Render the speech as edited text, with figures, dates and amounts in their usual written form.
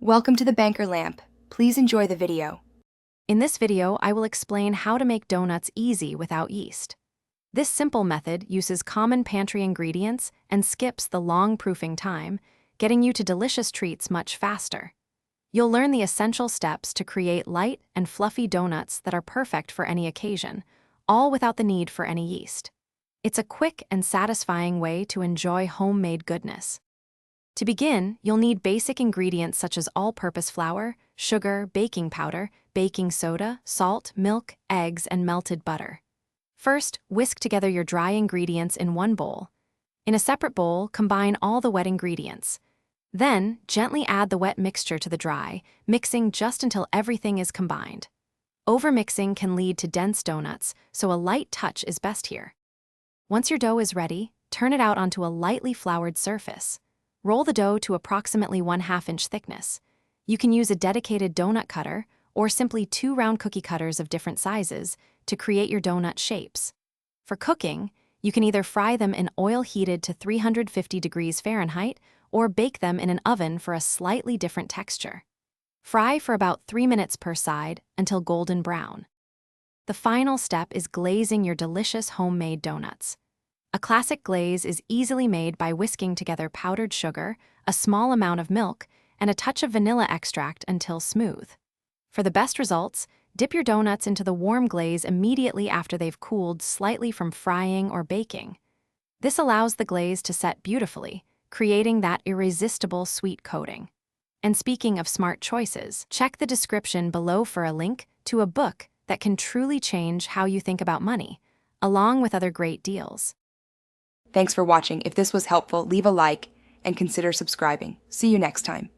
Welcome to the Banker Lamp. Please enjoy the video. In this video, I will explain how to make donuts easy without yeast. This simple method uses common pantry ingredients and skips the long proofing time, getting you to delicious treats much faster. You'll learn the essential steps to create light and fluffy donuts that are perfect for any occasion, all without the need for any yeast. It's a quick and satisfying way to enjoy homemade goodness. To begin, you'll need basic ingredients such as all-purpose flour, sugar, baking powder, baking soda, salt, milk, eggs, and melted butter. First, whisk together your dry ingredients in one bowl. In a separate bowl, combine all the wet ingredients. Then, gently add the wet mixture to the dry, mixing just until everything is combined. Overmixing can lead to dense donuts, so a light touch is best here. Once your dough is ready, turn it out onto a lightly floured surface. Roll the dough to approximately 1/2 inch thickness. You can use a dedicated donut cutter or simply 2 round cookie cutters of different sizes to create your donut shapes. For cooking, you can either fry them in oil heated to 350 degrees Fahrenheit or bake them in an oven for a slightly different texture. Fry for about 3 minutes per side until golden brown. The final step is glazing your delicious homemade donuts. A classic glaze is easily made by whisking together powdered sugar, a small amount of milk, and a touch of vanilla extract until smooth. For the best results, dip your donuts into the warm glaze immediately after they've cooled slightly from frying or baking. This allows the glaze to set beautifully, creating that irresistible sweet coating. And speaking of smart choices, check the description below for a link to a book that can truly change how you think about money, along with other great deals. Thanks for watching. If this was helpful, leave a like and consider subscribing. See you next time.